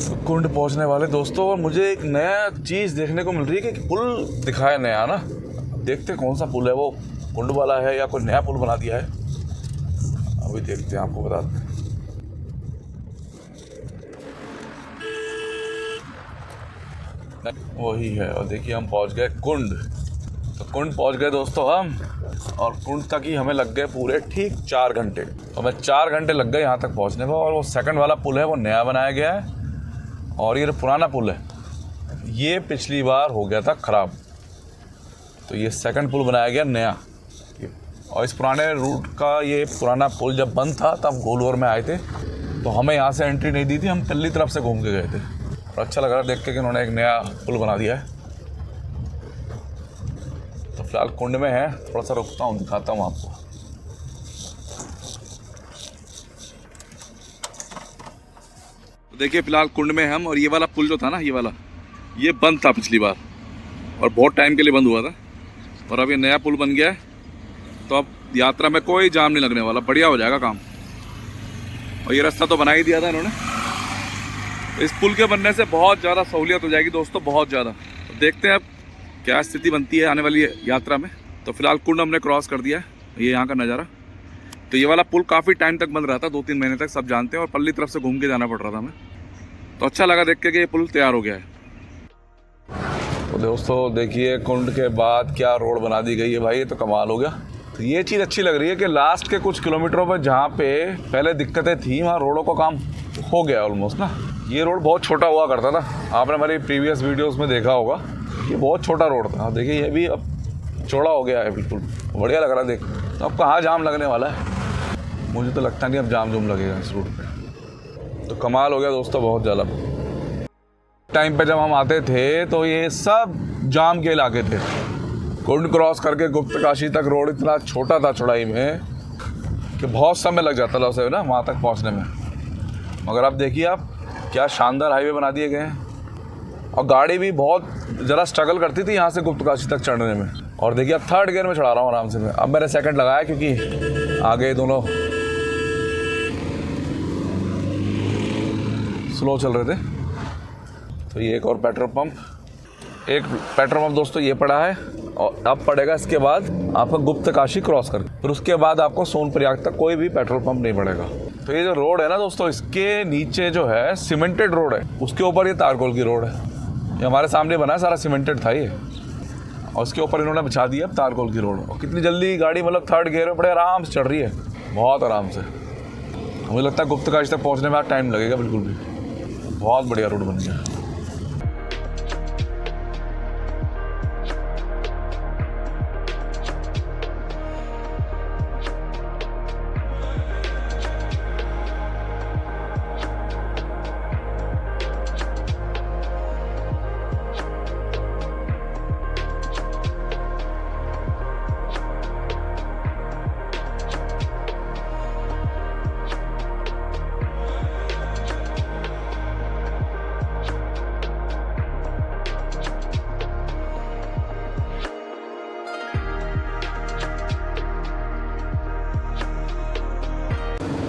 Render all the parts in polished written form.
कुंड पहुंचने वाले दोस्तों, और मुझे एक नया चीज़ देखने को मिल रही है कि पुल दिखाया नया ना। देखते कौन सा पुल है, वो कुंड वाला है या कोई नया पुल बना दिया है, अभी देखते हैं, आपको बताते हैं। वही है, और देखिए हम पहुंच गए कुंड। तो कुंड पहुंच गए दोस्तों हम, और कुंड तक ही हमें लग गए पूरे ठीक 4 घंटे। तो हमें 4 घंटे लग गए यहाँ तक पहुँचने को। और वो सेकंड वाला पुल है वो नया बनाया गया है, और ये पुराना पुल है, ये पिछली बार हो गया था ख़राब। तो ये सेकंड पुल बनाया गया नया। और इस पुराने रूट का ये पुराना पुल जब बंद था तब गोलवर में आए थे, तो हमें यहाँ से एंट्री नहीं दी थी, हम पल्ली तरफ से घूम के गए थे। और अच्छा लग रहा है देख के कि उन्होंने एक नया पुल बना दिया है। तो फिलहाल कुंड में है, थोड़ा सा रुकता हूँ, दिखाता हूँ आपको। देखिए फिलहाल कुंड में हम, और ये वाला पुल जो था ना, ये वाला, ये बंद था पिछली बार, और बहुत टाइम के लिए बंद हुआ था। और अब ये नया पुल बन गया है, तो अब यात्रा में कोई जाम नहीं लगने वाला, बढ़िया हो जाएगा काम। और ये रास्ता तो बना ही दिया था इन्होंने। इस पुल के बनने से बहुत ज़्यादा सहूलियत हो जाएगी दोस्तों, बहुत ज़्यादा। तो देखते हैं अब क्या स्थिति बनती है आने वाली यात्रा में। तो फिलहाल कुंड हमने क्रॉस कर दिया है, ये यहाँ का नज़ारा। तो ये वाला पुल काफ़ी टाइम तक बंद रहा था, 2-3 महीने तक, सब जानते हैं, और पल्ली तरफ से घूम के जाना पड़ रहा था हमें। तो अच्छा लगा देख के कि ये पुल तैयार हो गया है। तो दोस्तों देखिए कुंड के बाद क्या रोड बना दी गई है भाई, ये तो कमाल हो गया। तो ये चीज़ अच्छी लग रही है कि लास्ट के कुछ किलोमीटरों पर जहाँ पे पहले दिक्कतें थी, वहाँ रोडों का काम हो गया ऑलमोस्ट ना। ये रोड बहुत छोटा हुआ करता था, आपने हमारी प्रीवियस वीडियोस में देखा होगा, ये बहुत छोटा रोड था। देखिए ये भी अब चौड़ा हो गया है, बिल्कुल बढ़िया लग रहा है देख। तो अब कहाँ जाम लगने वाला है, मुझे तो लगता नहीं अब जाम जुम लगेगा इस रूट पे। तो कमाल हो गया दोस्तों, बहुत ज़्यादा। टाइम पे जब हम आते थे तो ये सब जाम के इलाके थे। कुंड क्रॉस करके गुप्तकाशी तक रोड इतना छोटा था चौड़ाई में कि बहुत समय लग जाता था उसे ना वहाँ तक पहुँचने में। मगर अब देखिए आप क्या शानदार हाईवे बना दिए गए हैं। और गाड़ी भी बहुत ज़रा स्ट्रगल करती थी यहाँ से गुप्तकाशी तक चढ़ने में। और देखिए अब 3rd गियर में चढ़ा रहा हूँ आराम से मैं। अब मैंने 2nd लगाया क्योंकि आगे दोनों स्लो चल रहे थे। तो ये एक और पेट्रोल पंप, एक पेट्रोल पंप दोस्तों ये पड़ा है। और अब पड़ेगा इसके बाद आपका गुप्तकाशी क्रॉस कर, फिर उसके बाद आपको सोनप्रयाग तक कोई भी पेट्रोल पंप नहीं पड़ेगा। तो ये जो रोड है ना दोस्तों, इसके नीचे जो है सीमेंटेड रोड है, उसके ऊपर ये तारकोल की रोड है। ये हमारे सामने बना है, सारा सीमेंटेड था ये, और उसके ऊपर इन्होंने बिछा दिया अब तारकोल की रोड। और कितनी जल्दी गाड़ी मतलब 3rd गियर में बड़े आराम से चढ़ रही है, बहुत आराम से। मुझे लगता है गुप्तकाशी तक पहुँचने में टाइम लगेगा बिल्कुल भी। बहुत बढ़िया रोड बन गया।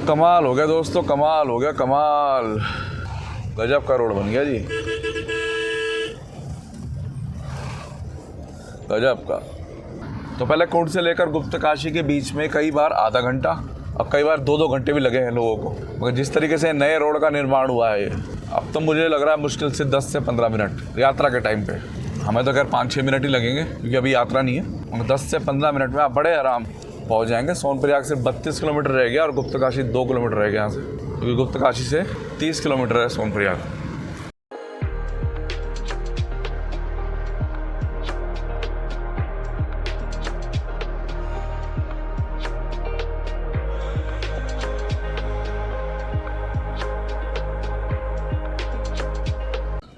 कमाल हो गया दोस्तों, कमाल हो गया, कमाल। गजब का रोड बन गया जी, गजब का। तो पहले कुंड से लेकर गुप्तकाशी के बीच में कई बार आधा घंटा, अब कई बार 2-2 घंटे भी लगे हैं लोगों को। मगर जिस तरीके से नए रोड का निर्माण हुआ है अब तो मुझे लग रहा है मुश्किल से 10 से 15 मिनट यात्रा के टाइम पे। हमें तो खैर 5-6 मिनट ही लगेंगे क्योंकि अभी यात्रा नहीं है। मगर 10 से 15 मिनट में आप बड़े आराम पहुंच जाएंगे। सोनप्रयाग से 32 किलोमीटर रह गया और गुप्तकाशी 2 किलोमीटर रह गया यहाँ से, क्योंकि गुप्तकाशी से 30 किलोमीटर है सोनप्रयाग।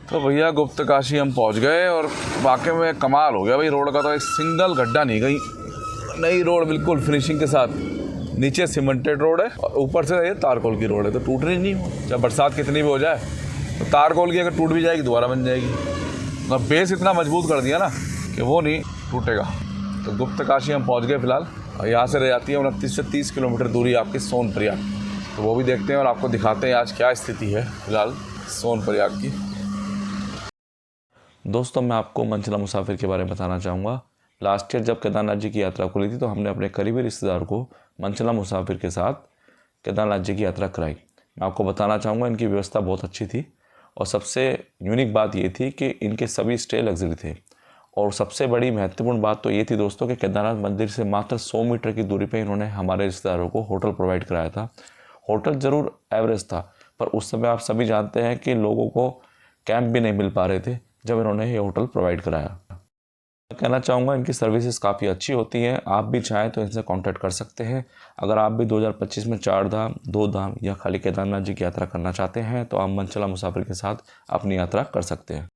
तो भैया गुप्तकाशी हम पहुंच गए, और वाकई में कमाल हो गया भाई। रोड का तो एक सिंगल गड्ढा नहीं, गई नई रोड बिल्कुल फिनिशिंग के साथ। नीचे सीमेंटेड रोड है और ऊपर से ये तारकोल की रोड है, तो टूटनी नहीं हो। जब बरसात कितनी भी हो जाए तो तारकोल की अगर टूट भी जाएगी दोबारा बन जाएगी। और बेस इतना मजबूत कर दिया ना कि वो नहीं टूटेगा। तो गुप्तकाशी हम पहुँच गए फिलहाल, और यहाँ से रह जाती है 29 से 30 किलोमीटर दूरी आपकी सोनप्रयाग। तो वो भी देखते हैं और आपको दिखाते हैं आज क्या स्थिति है फिलहाल सोनप्रयाग की। दोस्तों, मैं आपको मंचला मुसाफिर के बारे में बताना चाहूँगा। लास्ट ईयर जब केदारनाथ जी की यात्रा खुली थी तो हमने अपने करीबी रिश्तेदार को मंचला मुसाफिर के साथ केदारनाथ जी की यात्रा कराई। मैं आपको बताना चाहूँगा, इनकी व्यवस्था बहुत अच्छी थी और सबसे यूनिक बात ये थी कि इनके सभी स्टे लग्जरी थे। और सबसे बड़ी महत्वपूर्ण बात तो ये थी दोस्तों कि केदारनाथ मंदिर से मात्र 100 मीटर की दूरी पर इन्होंने हमारे रिश्तेदारों को होटल प्रोवाइड कराया था। होटल ज़रूर एवरेज था, पर उस समय आप सभी जानते हैं कि लोगों को कैंप भी नहीं मिल पा रहे थे जब इन्होंने ये होटल प्रोवाइड कराया। मैं कहना चाहूँगा, इनकी सर्विसेज काफ़ी अच्छी होती हैं। आप भी चाहें तो इनसे कांटेक्ट कर सकते हैं। अगर आप भी 2025 में 4 धाम, 2 धाम या खाली केदारनाथ जी की यात्रा करना चाहते हैं तो आप मंचला मुसाफिर के साथ अपनी यात्रा कर सकते हैं।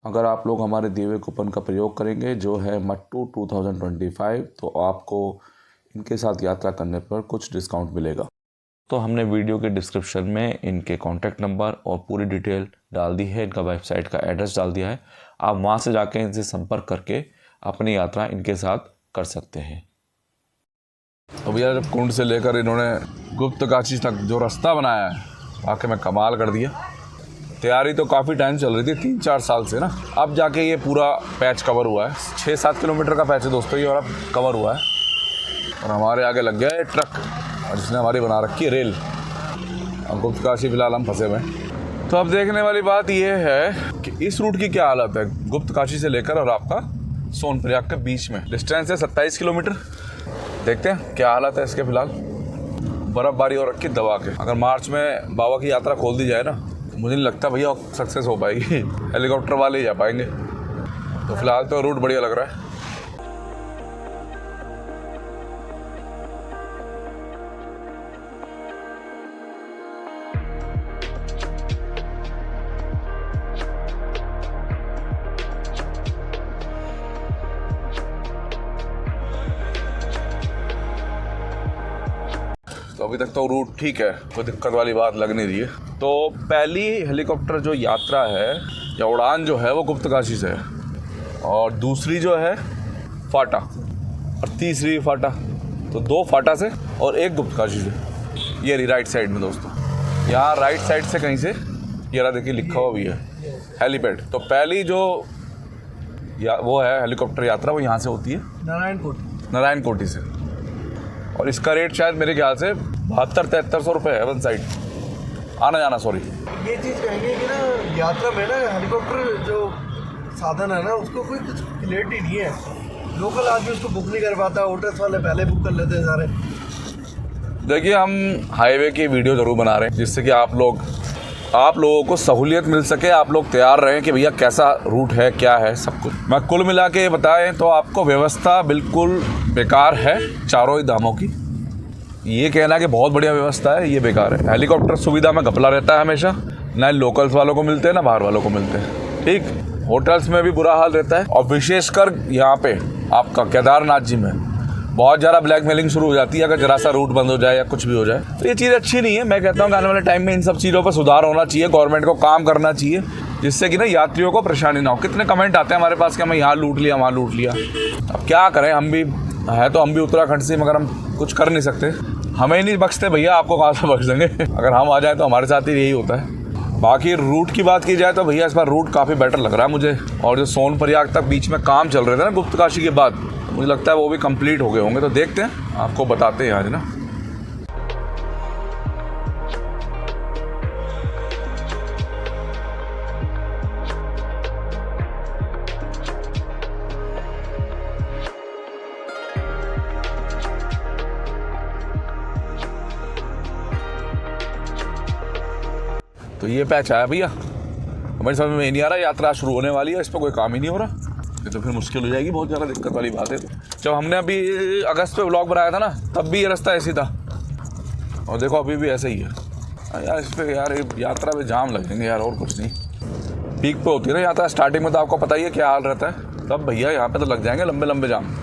अगर आप लोग हमारे दिए हुए कूपन का प्रयोग करेंगे जो है मट्टू 2025, तो आपको इनके साथ यात्रा करने पर कुछ डिस्काउंट मिलेगा। तो हमने वीडियो के डिस्क्रिप्शन में इनके कॉन्टैक्ट नंबर और पूरी डिटेल डाल दी है, इनका वेबसाइट का एड्रेस डाल दिया है। आप वहाँ से जाके इनसे संपर्क करके अपनी यात्रा इनके साथ कर सकते हैं। अब यार, जब कुंड से लेकर इन्होंने गुप्तकाशी तक जो रास्ता बनाया है, वाकई में कमाल कर दिया। तैयारी तो काफ़ी टाइम चल रही थी, 3-4 साल से ना, अब जाके ये पूरा पैच कवर हुआ है। 6-7 किलोमीटर का पैच है दोस्तों ये, और अब कवर हुआ है। और हमारे आगे लग गया है ट्रक, और जिसने हमारी बना रखी है रेल। और गुप्तकाशी फिलहाल हम फंसे हुए हैं। तो अब देखने वाली बात यह है कि इस रूट की क्या हालत है गुप्तकाशी से लेकर और आपका सोनप्रयाग के बीच में। डिस्टेंस है 27 किलोमीटर। देखते हैं क्या हालत है इसके। फिलहाल बर्फ़बारी हो रखी दबा के। अगर मार्च में बाबा की यात्रा खोल दी जाए ना, तो मुझे नहीं लगता भैया सक्सेस हो पाएगी। हेलीकॉप्टर वाले ही जा पाएंगे। तो फिलहाल तो रूट बढ़िया लग रहा है। तो अभी तक तो रूट ठीक है, कोई दिक्कत वाली बात लग नहीं रही है। तो पहली हेलीकॉप्टर जो यात्रा है या उड़ान जो है वो गुप्तकाशी से है, और दूसरी जो है फाटा, और तीसरी फाटा। तो 2 फाटा से और 1 गुप्तकाशी से। ये रही राइट साइड में दोस्तों, यहाँ राइट साइड से कहीं से ये रहा, देखिए लिखा हुआ भी है हेलीपैड। तो पहली जो वो है हेलीकॉप्टर यात्रा, वो यहाँ से होती है नारायण कोटी से। और इसका रेट शायद मेरे ख्याल से 7200-7300 रुपये है वन साइड, आना जाना। सॉरी, ये चीज़ कहेंगे कि ना यात्रा में ना हेलीकॉप्टर जो साधन है ना, उसको कोई कुछ क्लियरिटी नहीं है। लोकल आदमी उसको बुक नहीं कर पाता, होटल्स वाले पहले बुक कर लेते हैं सारे। देखिए, हम हाईवे की वीडियो ज़रूर बना रहे हैं जिससे कि आप लोगों को सहूलियत मिल सके। आप लोग तैयार रहें कि भैया कैसा रूट है, क्या है, सब कुछ। मैं कुल मिला के बताएं तो आपको व्यवस्था बिल्कुल बेकार है चारों ही धामों की। ये कहना कि बहुत बढ़िया व्यवस्था है, ये बेकार है। हेलीकॉप्टर सुविधा में घपला रहता है हमेशा, ना लोकल्स वालों को मिलते हैं ना बाहर वालों को मिलते हैं। ठीक, होटल्स में भी बुरा हाल रहता है, और विशेषकर यहाँ पे आपका केदारनाथ जी में बहुत ज़्यादा ब्लैकमेलिंग शुरू हो जाती है अगर जरा सा रूट बंद हो जाए या कुछ भी हो जाए। तो ये चीज़ अच्छी नहीं है। मैं कहता हूँ कि आने वाले टाइम में इन सब चीज़ों पर सुधार होना चाहिए, गवर्नमेंट को काम करना चाहिए, जिससे कि ना यात्रियों को परेशानी ना हो। कितने कमेंट आते हैं हमारे पास कि हमें यहाँ लूट लिया, वहाँ लूट लिया। अब क्या करें, हम भी उत्तराखंड से, मगर हम कुछ कर नहीं सकते। हमें ही नहीं बख्शते भैया, आपको कहाँ से बख्श देंगे। अगर हम आ जाएँ तो हमारे साथ ही यही होता है। बाकी रूट की बात की जाए तो भैया इस बार रूट काफ़ी बेटर लग रहा है मुझे। और जो सोनप्रयाग तक बीच में काम चल रहे थे ना गुप्तकाशी के बाद, मुझे लगता है वो भी कंप्लीट हो गए होंगे। तो देखते हैं, आपको बताते हैं आज ना। तो ये पैच आया भैया, हमारी समझ में नहीं आ रहा। यात्रा शुरू होने वाली है, इस पर कोई काम ही नहीं हो रहा। ये तो फिर मुश्किल हो जाएगी, बहुत ज़्यादा दिक्कत वाली बात है। जब हमने अभी अगस्त पे व्लॉग बनाया था ना, तब भी ये रास्ता ऐसी था, और देखो अभी भी ऐसा ही है। यार इस पर यार यात्रा में जाम लगेंगे यार, और कुछ नहीं। पीक पे होती है ना यात्रा, स्टार्टिंग में तो आपको पता ही है क्या हाल रहता है। तब भैया यहाँ पे तो लग जाएंगे लंबे लंबे जाम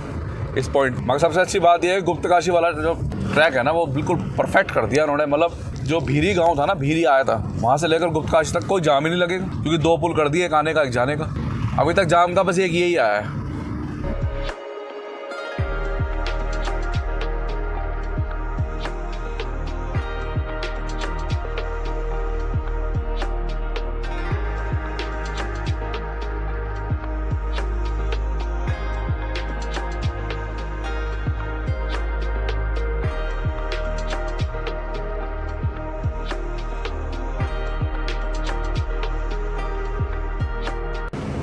इस पॉइंट। मगर सबसे अच्छी बात यह है गुप्तकाशी वाला जो ट्रैक है ना, वो बिल्कुल परफेक्ट कर दिया उन्होंने। मतलब जो भीरी गांव था ना, भीरी आया था, वहाँ से लेकर गुप्तकाशी तक कोई जाम ही नहीं लगेगा, क्योंकि 2 पुल कर दिए, एक आने का एक जाने का। अभी तक जाम का बस एक यही आया है।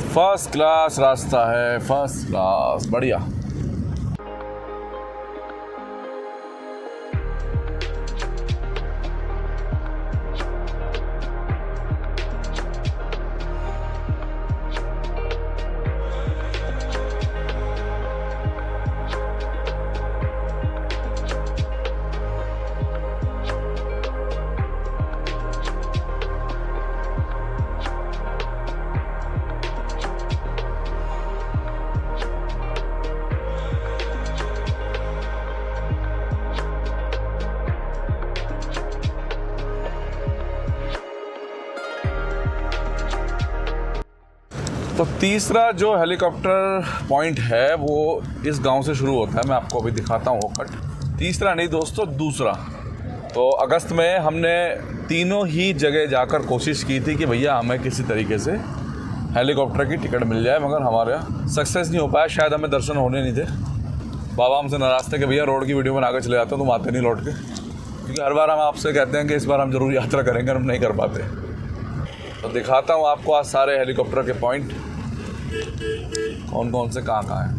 फर्स्ट क्लास रास्ता है, फर्स्ट क्लास, बढ़िया। तो तीसरा जो हेलीकॉप्टर पॉइंट है वो इस गांव से शुरू होता है। मैं आपको अभी दिखाता हूँ वो कट। तीसरा नहीं दोस्तों, दूसरा। तो अगस्त में हमने तीनों ही जगह जाकर कोशिश की थी कि भैया हमें किसी तरीके से हेलीकॉप्टर की टिकट मिल जाए, मगर हमारे यहाँ सक्सेस नहीं हो पाया। शायद हमें दर्शन होने नहीं थे। बाबा हमसे नाराज़ थे कि भैया रोड की वीडियो बना के चले जाते हो, तुम आते नहीं लौट के, क्योंकि हर बार हम आपसे कहते हैं कि इस बार हम ज़रूर यात्रा करेंगे, हम नहीं कर पाते। तो दिखाता हूँ आपको आज सारे हेलीकॉप्टर के पॉइंट कौन कौन से कहाँ हैं।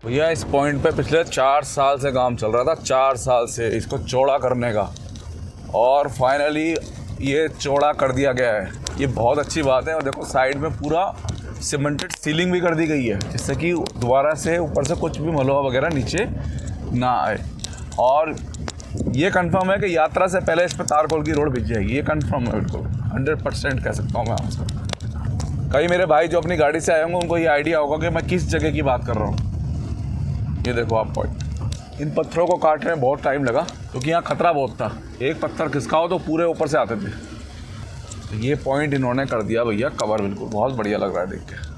भैया इस पॉइंट पे पिछले 4 साल से काम चल रहा था, 4 साल से इसको चौड़ा करने का, और फाइनली ये चौड़ा कर दिया गया है। ये बहुत अच्छी बात है। और देखो साइड में पूरा सीमेंटेड सीलिंग भी कर दी गई है, जिससे कि दोबारा से ऊपर से कुछ भी मलबा वगैरह नीचे ना आए। और ये कंफर्म है कि यात्रा से पहले इस पर तारकोल की रोड बिछ जाएगी। ये कंफर्म है, बिल्कुल 100% कह सकता हूँ मैं आपसे। कई मेरे भाई जो अपनी गाड़ी से आए होंगे उनको ये आइडिया होगा कि मैं किस जगह की बात कर रहा हूँ। ये देखो आप पॉइंट। इन पत्थरों को काटने में बहुत टाइम लगा, क्योंकि यहाँ खतरा बहुत था। एक पत्थर खिसकाओ तो पूरे ऊपर से आते थे। ये पॉइंट इन्होंने कर दिया भैया कवर, बिल्कुल बहुत बढ़िया लग रहा है देख के।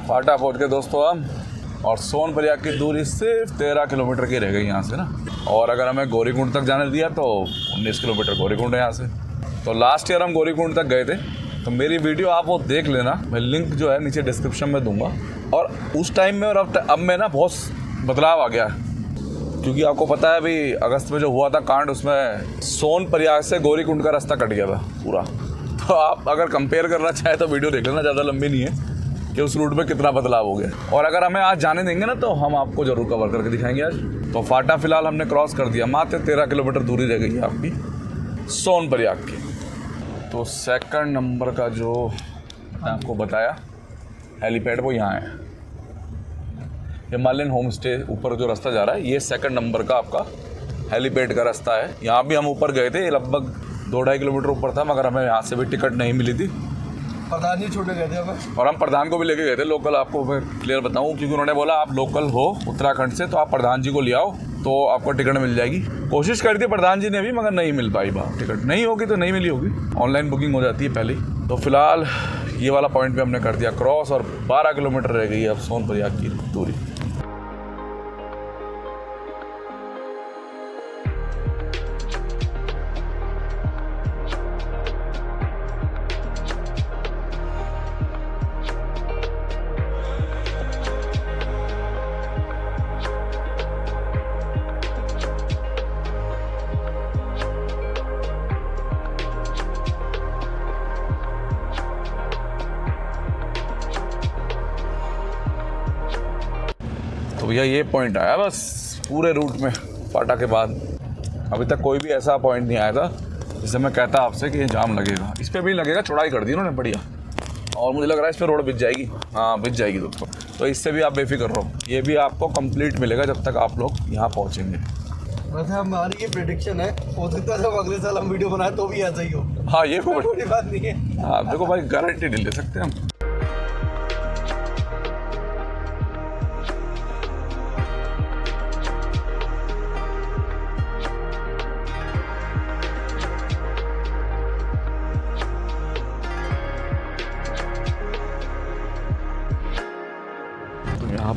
फाटा पहुंच गए दोस्तों हम, और सोनप्रयाग की दूरी सिर्फ 13 किलोमीटर की रह गई यहाँ से ना। और अगर हमें गौरीकुंड तक जाने दिया तो 19 किलोमीटर गौरीकुंड है यहाँ से। तो लास्ट ईयर हम गौरीकुंड तक गए थे, तो मेरी वीडियो आप वो देख लेना, मैं लिंक जो है नीचे डिस्क्रिप्शन में दूंगा। और उस टाइम में और अब में ना बहुत बदलाव आ गया, क्योंकि आपको पता है अभी अगस्त में जो हुआ था कांड, उसमें सोनप्रयाग से गौरीकुंड का रास्ता कट गया था पूरा। तो आप अगर कंपेयर करना चाहें तो वीडियो देख लेना, ज़्यादा लंबी नहीं है, कि उस रूट में कितना बदलाव हो गया। और अगर हमें आज जाने देंगे ना तो हम आपको ज़रूर कवर करके दिखाएंगे आज। तो फाटा फिलहाल हमने क्रॉस कर दिया, मात्र 13 किलोमीटर दूरी रह गई है आपकी सोनप्रयाग की। तो सेकंड नंबर का जो मैं आपको बताया हेलीपैड वो यहाँ है, हिमालयन होम स्टे ऊपर जो रास्ता जा रहा है, ये सेकंड नंबर का आपका हेलीपैड का रास्ता है। यहाँ भी हम ऊपर गए थे, लगभग 2-2.5 किलोमीटर ऊपर था, मगर हमें यहाँ से भी टिकट नहीं मिली थी। प्रधान जी छोड़ने गए थे हमें, और हम प्रधान को भी लेके गए थे लोकल। आपको मैं क्लियर बताऊं, क्योंकि उन्होंने बोला आप लोकल हो उत्तराखंड से तो आप प्रधान जी को ले आओ तो आपको टिकट मिल जाएगी। कोशिश करी थी प्रधान जी ने भी, मगर नहीं मिल पाई बात। टिकट नहीं होगी तो नहीं मिली होगी, ऑनलाइन बुकिंग हो जाती है पहले ही। तो फिलहाल ये वाला पॉइंट पे हमने कर दिया क्रॉस, और 12 किलोमीटर रह गई है अब सोनप्रयाग की दूरी। तो भैया ये पॉइंट आया बस पूरे रूट में फाटा के बाद। अभी तक कोई भी ऐसा पॉइंट नहीं आया था जिससे मैं कहता आपसे कि ये जाम लगेगा। इस पर भी लगेगा, चौड़ाई कर दी उन्होंने बढ़िया, और मुझे लग रहा है इस पर रोड बिछ जाएगी। हाँ बिछ जाएगी दोस्तों, तो इससे भी आप बेफिक्र रहो, ये भी आपको कंप्लीट मिलेगा जब तक आप लोग यहाँ पहुँचेंगे। वैसे हमारी ये प्रेडिक्शन है, हो सकता है जब अगले साल हम वीडियो बनाए तो भी ऐसा ही हो। हाँ ये कोई बड़ी बात नहीं है। हाँ देखो भाई, गारंटी नहीं ले सकते हम।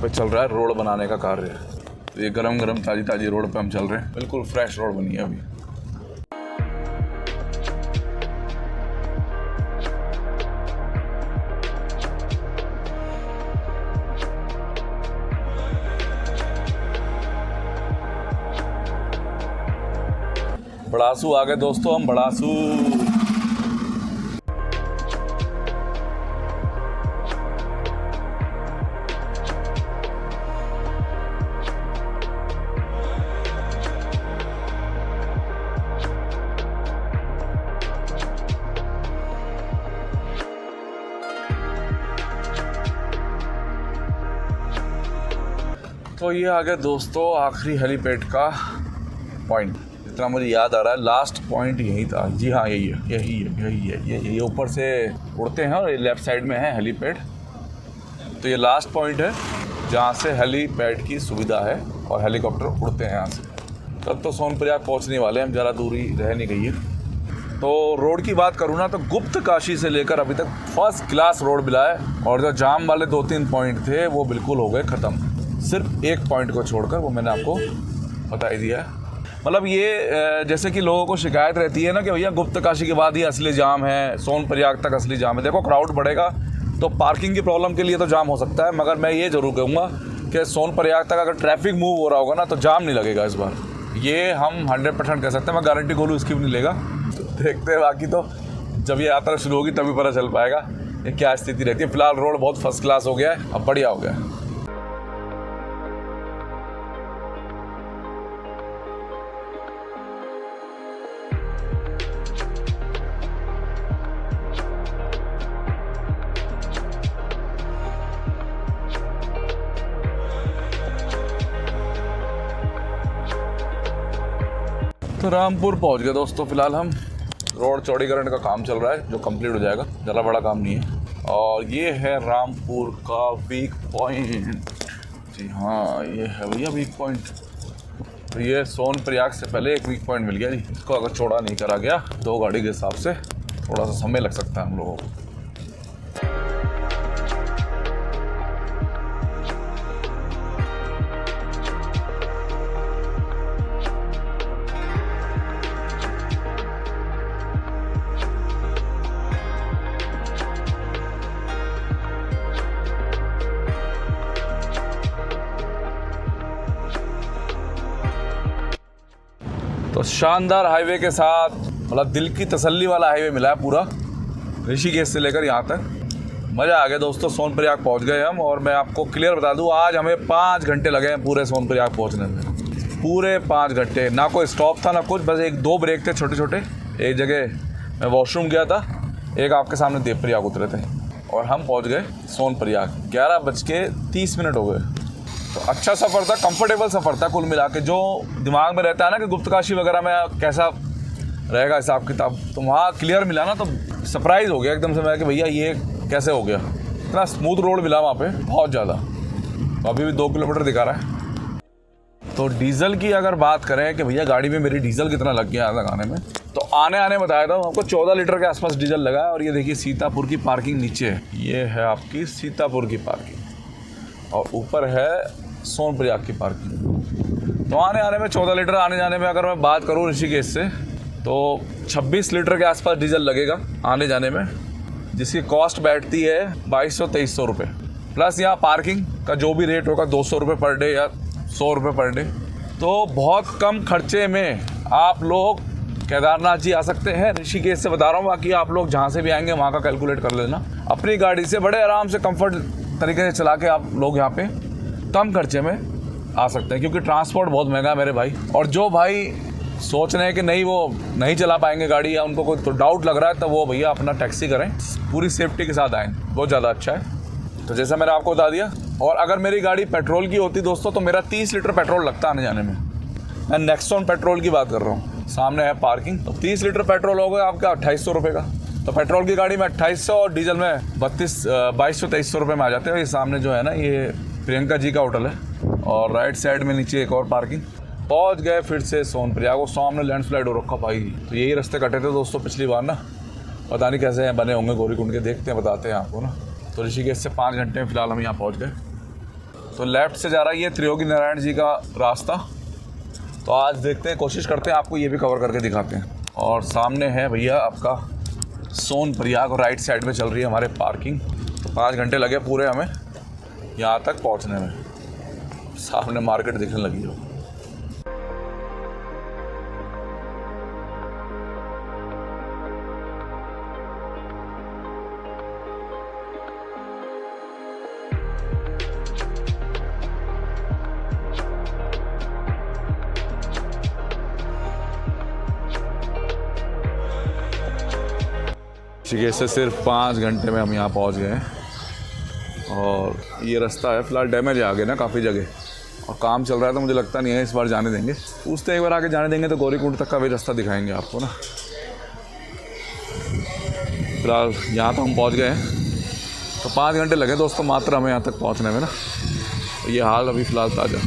पे चल रहा है रोड बनाने का कार्य। तो ये गरम गरम ताज़ी ताज़ी रोड पे हम चल रहे हैं, बिल्कुल फ्रेश रोड बनी है अभी। बड़ासू आ गए दोस्तों हम, बड़ासू। तो ये आ गया दोस्तों आखिरी हेलीपैड का पॉइंट। जितना मुझे याद आ रहा है लास्ट पॉइंट यही था। जी हाँ, यही है। ये ऊपर से उड़ते हैं और लेफ़्ट साइड में है हेलीपैड। तो ये लास्ट पॉइंट है जहाँ से हेलीपैड की सुविधा है और हेलीकॉप्टर उड़ते हैं यहाँ से। कल तो सोनप्रयाग पहुँचने वाले हैं हम, ज़्यादा दूरी रह नहीं गई है। तो रोड की बात करूँ ना तो गुप्त काशी से लेकर अभी तक फर्स्ट क्लास रोड मिला है। और जो जाम वाले 2-3 पॉइंट थे वो बिल्कुल हो गए ख़त्म। सिर्फ एक पॉइंट को छोड़कर, वो मैंने आपको बता ही दिया है। मतलब ये जैसे कि लोगों को शिकायत रहती है ना कि भैया गुप्त काशी के बाद ही असली जाम है, सोनप्रयाग तक असली जाम है। देखो क्राउड बढ़ेगा तो पार्किंग की प्रॉब्लम के लिए तो जाम हो सकता है, मगर मैं ये ज़रूर कहूँगा कि सोनप्रयाग तक अगर ट्रैफिक मूव हो रहा होगा ना तो जाम नहीं लगेगा इस बार। ये हम 100% कह सकते हैं। मैं गारंटी खोलूँ इसकी भी नहीं लेगा। देखते हैं, बाकी तो जब ये यात्रा शुरू होगी तभी पता चल पाएगा ये क्या स्थिति रहती है। फिलहाल रोड बहुत फर्स्ट क्लास हो गया है, अब बढ़िया हो गया है। तो रामपुर पहुंच गए दोस्तों। फिलहाल हम रोड चौड़ीकरण का काम चल रहा है जो कंप्लीट हो जाएगा, ज़्यादा बड़ा काम नहीं है। और ये है रामपुर का वीक पॉइंट। जी हाँ, ये है भैया वीक पॉइंट। तो ये सोनप्रयाग से पहले एक वीक पॉइंट मिल गया जी। इसको अगर चौड़ा नहीं करा गया 2 गाड़ी के हिसाब से थोड़ा सा समय लग सकता है हम लोगों को। तो शानदार हाईवे के साथ, मतलब दिल की तसल्ली वाला हाईवे मिला है पूरा, ऋषिकेश से लेकर यहाँ तक। मज़ा आ गया दोस्तों। सोनप्रयाग पहुँच गए हम। और मैं आपको क्लियर बता दूँ, आज हमें 5 घंटे लगे हैं पूरे सोनप्रयाग पहुँचने में। पूरे 5 घंटे, ना कोई स्टॉप था ना कुछ, बस 1-2 ब्रेक थे छोटे छोटे। एक जगह मैं वॉशरूम गया था, एक आपके सामने देवप्रयाग उतरे थे, और हम पहुँच गए सोनप्रयाग। 11:30 हो गए। तो अच्छा सफ़र था, कंफर्टेबल सफ़र था कुल मिला के। जो दिमाग में रहता है ना कि गुप्त काशी वगैरह में कैसा रहेगा हिसाब किताब, तो वहाँ क्लियर मिला ना तो सरप्राइज़ हो गया एकदम से मैं कि भैया ये कैसे हो गया। इतना स्मूथ रोड मिला वहाँ पे, बहुत ज़्यादा। तो अभी भी 2 किलोमीटर दिखा रहा है। तो डीजल की अगर बात करें कि भैया गाड़ी में मेरी डीजल कितना लग गया लगाने में, तो आने बताया था आपको 14 लीटर के आसपास डीजल लगा है। और ये देखिए सीतापुर की पार्किंग नीचे है, ये है आपकी सीतापुर की पार्किंग, और ऊपर है सोनप्रयाग की पार्किंग। तो आने में 14 लीटर, आने जाने में अगर मैं बात करूँ ऋषिकेश से तो 26 लीटर के आसपास डीजल लगेगा आने जाने में, जिसकी कॉस्ट बैठती है 2200-2300 रुपये। प्लस यहाँ पार्किंग का जो भी रेट होगा 200 रुपये पर डे या 100 रुपये पर डे। तो बहुत कम खर्चे में आप लोग केदारनाथ जी आ सकते हैं। ऋषिकेश से बता रहा हूँ, बाकी आप लोग जहाँ से भी आएंगे वहाँ का कैलकुलेट कर लेना। अपनी गाड़ी से बड़े आराम से कंफर्ट तरीके से चला के आप लोग यहाँ पे कम खर्चे में आ सकते हैं, क्योंकि ट्रांसपोर्ट बहुत महंगा है मेरे भाई। और जो भाई सोच रहे हैं कि नहीं वो नहीं चला पाएंगे गाड़ी, या उनको कोई तो डाउट लग रहा है, तो वो भैया अपना टैक्सी करें, पूरी सेफ्टी के साथ आएँ, बहुत ज़्यादा अच्छा है। तो जैसा मैंने आपको बता दिया। और अगर मेरी गाड़ी पेट्रोल की होती दोस्तों तो मेरा 30 लीटर पेट्रोल लगता आने जाने में। मैं नेक्सॉन पेट्रोल की बात कर रहा हूँ, सामने है पार्किंग। तो 30 लीटर पेट्रोल हो गया आपका 2800 रुपये का। तो पेट्रोल की गाड़ी में 2800 और डीजल में 2200-2300 रुपये में आ जाते हैं। ये सामने जो है ना, ये प्रियंका जी का होटल है, और राइट साइड में नीचे एक और पार्किंग। पहुंच गए फिर से सोनप्रयाग। वो सामने लैंडस्लाइड हो रखा भाई। तो यही रास्ते कटे थे दोस्तों पिछली बार ना, पता नहीं कैसे बने होंगे गौरीकुंड के, देखते हैं बताते हैं आपको ना। तो ऋषिकेश से 5 घंटे में फिलहाल हम यहाँ पहुँच गए। तो लेफ़्ट से जा रहा है ये त्रियोगी नारायण जी का रास्ता। तो आज देखते हैं, कोशिश करते हैं आपको ये भी कवर करके दिखाते हैं। और सामने है भैया आपका सोनप्रयाग और राइट साइड में चल रही है हमारे पार्किंग। तो 5 घंटे लगे पूरे हमें यहाँ तक पहुँचने में। सामने मार्केट दिखने लगी हो। ऋषिकेश से सिर्फ 5 घंटे में हम यहाँ पहुँच गए हैं। और ये रास्ता है फिलहाल डैमेज है आगे ना काफ़ी जगह, और काम चल रहा है तो मुझे लगता नहीं है इस बार जाने देंगे। पूछते एक बार आगे जाने देंगे तो गौरीकुंड तक का भी रास्ता दिखाएंगे आपको ना। फिलहाल यहाँ तो हम पहुँच गए हैं। तो 5 घंटे लगे दोस्तों मात्र हमें यहाँ तक पहुँचने में ना। तो ये हाल अभी फ़िलहाल ताज़ा।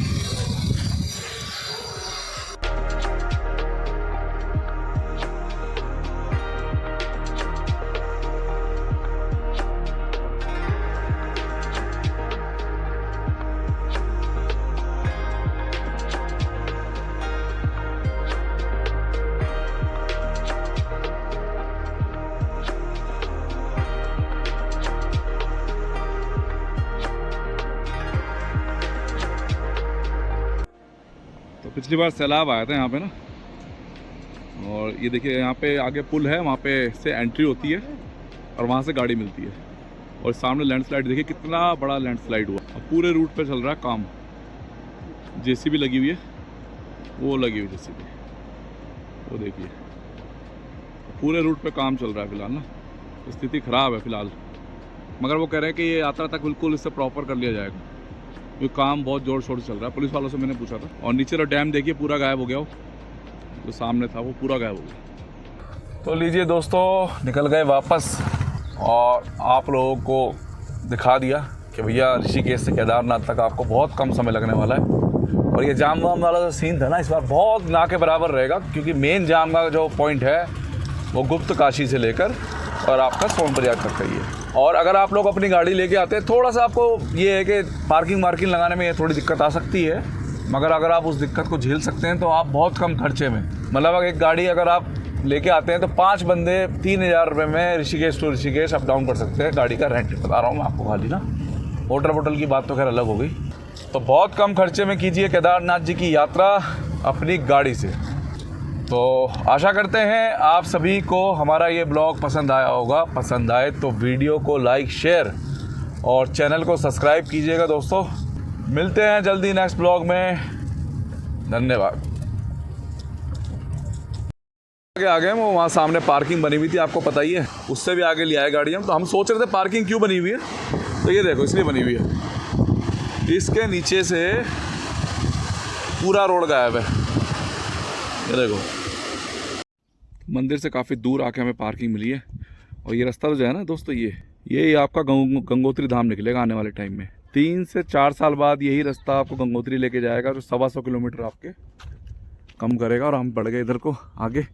तो पिछली बार सैलाब आया था यहाँ पे ना, और ये देखिए यहाँ पे आगे पुल है, वहाँ पे से एंट्री होती है और वहाँ से गाड़ी मिलती है। और सामने लैंडस्लाइड देखिए कितना बड़ा लैंडस्लाइड हुआ। अब पूरे रूट पे चल रहा है काम। जेसीबी लगी हुई है, वो लगी हुई जेसीबी, वो देखिए पूरे रूट पे काम चल रहा है फिलहाल ना। स्थिति ख़राब है फिलहाल, मगर वो कह रहे हैं कि ये यात्रा तक बिल्कुल इससे प्रॉपर कर लिया जाएगा। ये काम बहुत ज़ोर शोर से चल रहा है, पुलिस वालों से मैंने पूछा था। और नीचे का डैम देखिए पूरा गायब हो गया, वो जो सामने था वो पूरा गायब हो गया। तो लीजिए दोस्तों, निकल गए वापस और आप लोगों को दिखा दिया कि भैया ऋषिकेश से केदारनाथ तक आपको बहुत कम समय लगने वाला है। और ये जाम वाम वाला जो सीन था ना, इस बार बहुत ना के बराबर रहेगा, क्योंकि मेन जाम का जो पॉइंट है वो गुप्त काशी से लेकर और आपका सोनप्रयाग तक का ही है। और अगर आप लोग अपनी गाड़ी लेके आते हैं, थोड़ा सा आपको ये है कि पार्किंग वार्किंग लगाने में ये थोड़ी दिक्कत आ सकती है, मगर अगर आप उस दिक्कत को झेल सकते हैं तो आप बहुत कम खर्चे में, मतलब अगर एक गाड़ी अगर आप लेके आते हैं तो 5 बंदे 3000 रुपये में Rishikesh to Rishikesh up down कर सकते हैं। गाड़ी का रेंट बता रहा हूँ मैं आपको खाली ना, होटल वोटल की बात तो खैर अलग हो गई। तो बहुत कम खर्चे में कीजिए केदारनाथ जी की यात्रा अपनी गाड़ी से। तो आशा करते हैं आप सभी को हमारा ये ब्लॉग पसंद आया होगा। पसंद आए तो वीडियो को लाइक शेयर और चैनल को सब्सक्राइब कीजिएगा दोस्तों। मिलते हैं जल्दी नेक्स्ट ब्लॉग में। धन्यवाद। आगे हम वहाँ सामने पार्किंग बनी हुई थी, आपको पता ही है, उससे भी आगे ले आए गाड़ी हम। तो हम सोच रहे थे पार्किंग क्यों बनी हुई है, तो ये देखो इसलिए बनी हुई है, इसके नीचे से पूरा रोड गायब है। ये देखो मंदिर से काफ़ी दूर आके हमें पार्किंग मिली है। और ये रास्ता तो जो है ना दोस्तों, ये आपका गंगोत्री धाम निकलेगा आने वाले टाइम में। 3 से 4 साल बाद यही रास्ता आपको गंगोत्री लेके जाएगा, जो 125 किलोमीटर आपके कम करेगा। और हम बढ़ गए इधर को आगे।